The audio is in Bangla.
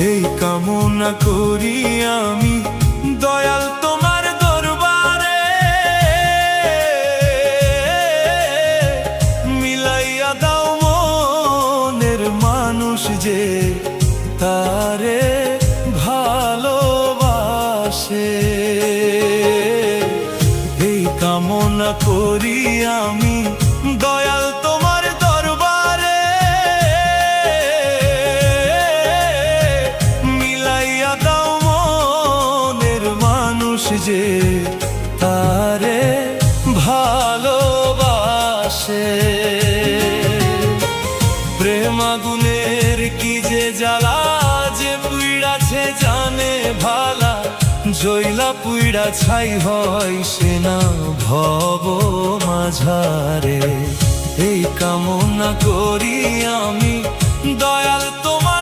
এই কামনা করি আমি দয়াল তোমার দরবারে, মিলাইয়া দাও মনের মানুষ যে তারে ভালোবাসে। এই কামনা করি আমি দয়াল তোমার দরবারে, মিলাইয়া দাও মনের মানুষ যে তারে ভালোবাসে। প্রেম আগুনের কি যে জ্বালা, যে পুইড়াছে জানে ভালা, জইলা পুইড়া ছাই হয় সে না ভব মাঝারে। এই কামনা করি আমি দয়াল